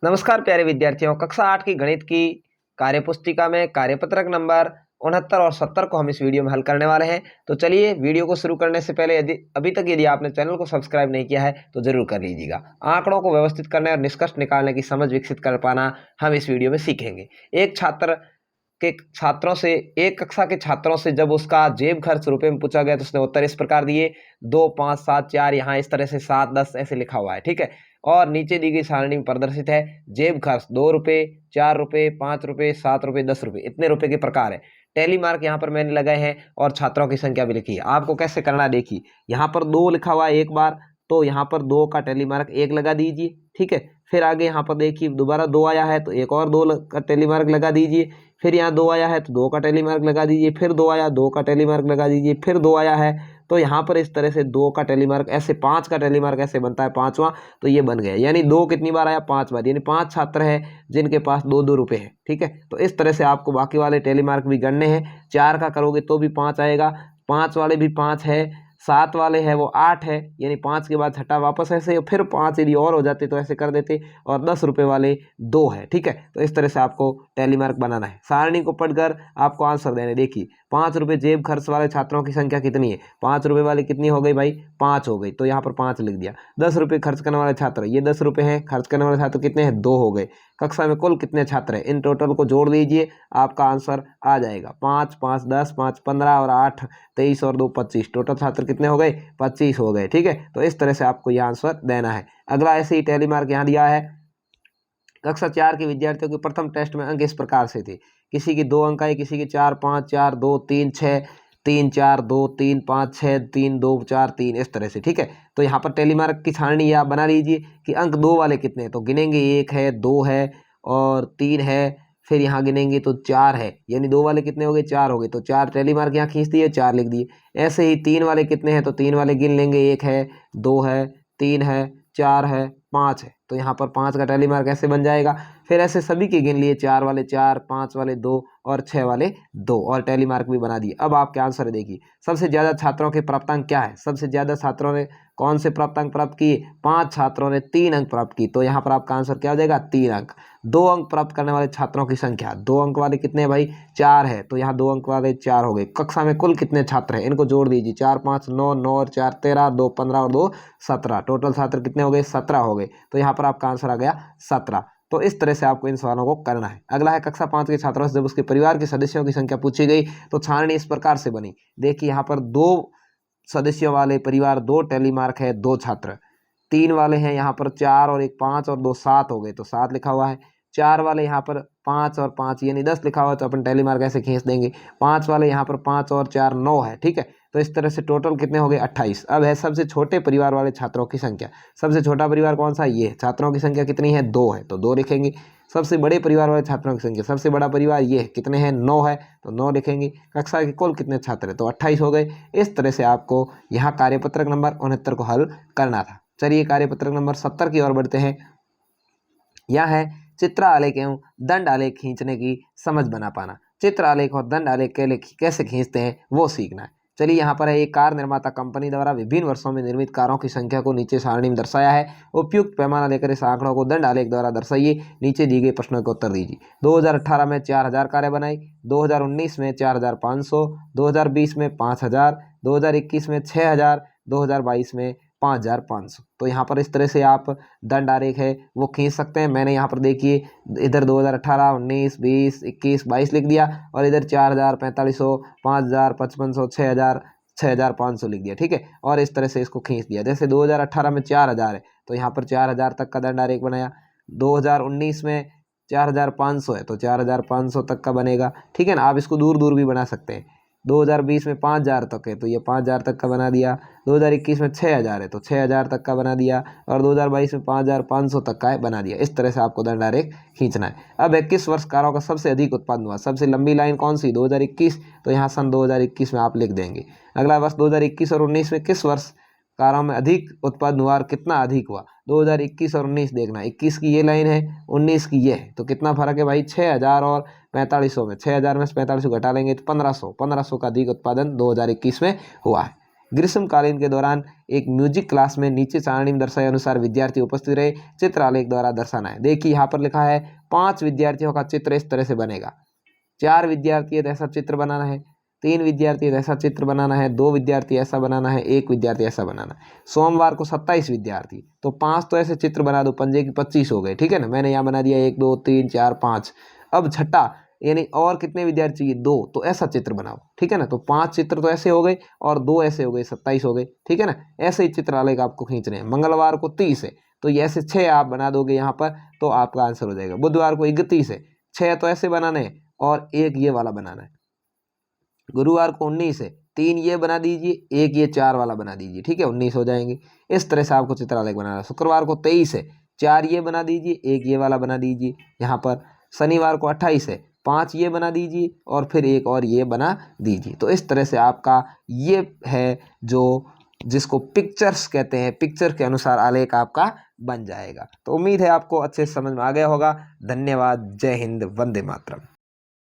नमस्कार प्यारे विद्यार्थियों, कक्षा 8 की गणित की कार्यपुस्तिका में कार्यपत्रक नंबर 69 और 70 को हम इस वीडियो में हल करने वाले हैं। तो चलिए वीडियो को शुरू करने से पहले यदि आपने चैनल को सब्सक्राइब नहीं किया है तो जरूर कर लीजिएगा। आंकड़ों को व्यवस्थित करने और निष्कर्ष निकालने की समझ विकसित कर पाना हम इस वीडियो में सीखेंगे। एक कक्षा के छात्रों से जब उसका जेब खर्च रुपए में पूछा गया तो उसने उत्तर इस प्रकार दिए 2, 5, 7, 4, यहाँ इस तरह से 7, 10 ऐसे लिखा हुआ है, ठीक है। और नीचे दी गई सारणी में प्रदर्शित है जेब खर्च 2 रुपए, 4 रुपए, 5 रुपए, 7 रुपए, 10 रुपए, इतने रुपए के प्रकार है। टैली मार्क यहाँ पर मैंने लगाए हैं और छात्रों की संख्या भी लिखी है। आपको कैसे करना है देखिए, यहाँ पर 2 लिखा हुआ है एक बार, तो यहाँ पर 2 का टैली मार्क 1 लगा दीजिए, ठीक है। फिर आगे यहाँ पर देखिए दोबारा 2 आया है तो एक और 2 का टैली मार्क लगा दीजिए। फिर यहाँ 2 आया है तो 2 का टैली मार्क लगा दीजिए। फिर 2 आया, 2 का टैली मार्क लगा दीजिए। फिर 2 आया है तो यहाँ पर इस तरह से 2 का टैली मार्क, ऐसे 5 का टैली मार्क ऐसे बनता है पांचवा, तो ये बन गया। यानी 2 कितनी बार आया? 5 बार। यानी 5 छात्र हैं जिनके पास 2-2 रुपए है, ठीक है। तो इस तरह से आपको बाकी वाले टैली मार्क भी गणने हैं। 4 का करोगे तो भी 5 आएगा, 5 वाले भी 5 है, 7 वाले हैं वो 8 है, यानी 5 के बाद छठा वापस ऐसे, फिर 5 यदि और हो जाते तो ऐसे कर देते, और 10 रुपए वाले 2 है, ठीक है। तो इस तरह से आपको टैली मार्क बनाना है। सारणी को पढ़कर आपको आंसर देने। देखिए 5 रुपए जेब खर्च वाले छात्रों की संख्या कितनी है? 5 रुपए वाली कितनी हो गई भाई? 5 हो गई, तो यहाँ पर 5 लिख दिया। 10 रुपए खर्च करने वाले छात्र, ये 10 रुपए हैं, खर्च करने वाले छात्र कितने हैं? 2 हो गए। कक्षा में कुल कितने छात्र हैं? इन टोटल को जोड़ दीजिए, आपका आंसर आ जाएगा। 5, 5, 10, 5, 15 और 8, 23 और 2, 25। टोटल छात्र कितने हो गए? 25 हो गए, ठीक है। तो इस तरह से आपको यह आंसर देना है। अगला ऐसे ही टैली मार्क यहाँ दिया है। कक्षा 4 के विद्यार्थियों के प्रथम टेस्ट में अंक इस प्रकार से थे। किसी की 2 अंक आए, किसी की 4, 5, 4, 2, 3, 6, 3, 4, 2, 3, 5, 6, 3, 2, 4, 3, इस तरह से, ठीक है। तो यहाँ पर टैली मार्क की सारणी आप बना लीजिए कि अंक 2 वाले कितने हैं, तो गिनेंगे 1 है, 2 है और 3 है, फिर यहाँ गिनेंगे तो 4 है, यानी 2 वाले कितने हो गए? 4 हो गए, तो 4 टैली मार्क यहाँ खींच दिए, 4 लिख दिए। ऐसे ही 3 वाले कितने हैं, तो 3 वाले गिन लेंगे, 1 है, 2 है, 3 है, 4 है, 5 है, तो यहाँ पर 5 का टैली मार्क ऐसे बन जाएगा। फिर ऐसे सभी के गिन लिए, 4 वाले 4, 5 वाले 2 और 6 वाले 2, और टैली मार्क भी बना दिए। अब आपके आंसर देखिए, सबसे ज्यादा छात्रों के प्राप्तांक क्या है? सबसे ज्यादा छात्रों ने कौन से प्राप्तांक प्राप्त किए? 5 छात्रों ने 3 अंक प्राप्त किए, तो यहाँ पर आपका आंसर क्या हो जाएगा? 3 अंक। 2 अंक प्राप्त करने वाले छात्रों की संख्या, 2 अंक वाले कितने हैं भाई? 4 है, तो यहाँ 2 अंक वाले 4 हो गए। कक्षा में कुल कितने छात्र हैं? इनको जोड़ दीजिए, 4, 5, 9, 9 और 4, 13, 2, 15 और 2, 17। टोटल छात्र कितने हो गए? 17 हो गए, तो यहाँ पर आपका आंसर आ गया 17। तो इस तरह से आपको इन सवालों को करना है। अगला है कक्षा 5 के छात्रों से जब उसके परिवार के सदस्यों की संख्या पूछी गई तो सारणी इस प्रकार से बनी। देखिए यहाँ पर 2 सदस्यों वाले परिवार, 2 टैली मार्क है, 2 छात्र। 3 वाले हैं यहाँ पर 4 और 1 5 और 2 7 हो गए, तो 7 लिखा हुआ है। 4 वाले यहाँ पर 5 और 5 यानी 10 लिखा हुआ है, तो अपन टैली मार्क ऐसे खींच देंगे। 5 वाले यहाँ पर 5 और 4 9 है, ठीक है। तो इस तरह से टोटल कितने हो गए? 28। अब है सबसे छोटे परिवार वाले छात्रों की संख्या। सबसे छोटा परिवार कौन सा? ये। छात्रों की संख्या कितनी है? 2 है, तो 2 लिखेंगे। सबसे बड़े परिवार वाले छात्रों की संख्या, सबसे बड़ा परिवार ये कितने हैं? 9 है, तो 9 लिखेंगे। कक्षा के कुल कितने छात्र हैं? तो 28 हो गए। इस तरह से आपको यहाँ कार्यपत्रक नंबर 69 को हल करना था। चलिए कार्यपत्रक नंबर 70 की ओर बढ़ते हैं। यह है चित्र आलेख एवं दंड आलेख खींचने की समझ बना पाना। चित्र आलेख और दंड आलेख कैसे खींचते हैं वो सीखना है। चलिए यहाँ पर है, एक कार निर्माता कंपनी द्वारा विभिन्न वर्षों में निर्मित कारों की संख्या को नीचे सारणी में दर्शाया है। उपयुक्त पैमाना लेकर इस आंकड़ों को दंड आलेख द्वारा दर्शाइए। नीचे दिए गए प्रश्नों के उत्तर दीजिए। 2018 में 4000 कारें बनाई, 2019 में 4500, 2020 में 5000, 2021 में 6000, 2022 में 5500। तो यहाँ पर इस तरह से आप दंड आरेख है वो खींच सकते हैं। मैंने यहाँ पर देखिए इधर 2018, 19, 20, 21, 22 लिख दिया, और इधर 4000, 4500, 5000, 5500, 6000, 6500 लिख दिया, ठीक है। और इस तरह से इसको खींच दिया। जैसे 2018 में 4000 है तो यहाँ पर 4000 तक का दंड आरेख बनाया। 2019 में 4500 है तो 4500 तक का बनेगा, ठीक है ना। आप इसको दूर दूर भी बना सकते हैं। 2020 में 5000 तक है तो ये 5000 तक का बना दिया। 2021 में 6000 है तो 6000 तक का बना दिया, और 2022 में 5500 तक का बना दिया। इस तरह से आपको दंड आरेख खींचना है। अब 21 वर्ष कारों का सबसे अधिक उत्पादन हुआ। सबसे लंबी लाइन कौन सी? 2021, तो यहाँ सन 2021 में आप लिख देंगे। अगला वर्ष 2021 और 19 में किस वर्ष कारों में अधिक उत्पादन हुआ और कितना अधिक हुआ? 2021 और 19 देखना। 21 की ये लाइन है, 19 की ये है, तो कितना फर्क है भाई? 6000 और 4500 में। 6000 में से 4500 घटा लेंगे तो 1500 का अधिक उत्पादन 2021 में हुआ है। ग्रीष्मकालीन के दौरान एक म्यूजिक क्लास में नीचे सारणी में दर्शाए अनुसार विद्यार्थी उपस्थित रहे, चित्र आलेख द्वारा दर्शाना है। देखिए यहाँ पर लिखा है 5 विद्यार्थियों का चित्र इस तरह से बनेगा। 4 विद्यार्थी है तो ऐसा चित्र बनाना है, 3 विद्यार्थी है तो ऐसा चित्र बनाना है, 2 विद्यार्थी ऐसा बनाना है, 1 विद्यार्थी ऐसा बनाना है। सोमवार को 27 विद्यार्थी, तो 5 तो ऐसे चित्र बना दो, पंजे की 25 हो गए, ठीक है ना। मैंने यहाँ बना दिया 1 2 3 4 5। अब छठा यानी और कितने विद्यार्थी चाहिए, 2, तो ऐसा चित्र बनाओ, ठीक है ना। तो 5 चित्र तो ऐसे हो गए और 2 ऐसे हो गए, 27 हो गए, ठीक है ना। ऐसे ही चित्र आलेख आपको खींचने हैं। मंगलवार को 30 है तो ये ऐसे 6 आप बना दोगे यहाँ पर, तो आपका आंसर हो जाएगा। बुधवार को 31 है, 6 तो ऐसे बनाने हैं और 1 ये वाला बनाना है। गुरुवार को 19 है, 3 ये बना दीजिए, 1 ये 4 वाला बना दीजिए, ठीक है, 19 हो जाएंगे। इस तरह से आपको चित्रालेख बनाना है। शुक्रवार को 23 है, 4 ये बना दीजिए, 1 ये वाला बना दीजिए यहाँ पर। शनिवार को 28 है, 5 ये बना दीजिए और फिर 1 और ये बना दीजिए। तो इस तरह से आपका ये है जो जिसको पिक्चर्स कहते हैं, पिक्चर के अनुसार आलेख आपका बन जाएगा। तो उम्मीद है आपको अच्छे से समझ में आ गया होगा। धन्यवाद। जय हिंद। वंदे मातरम।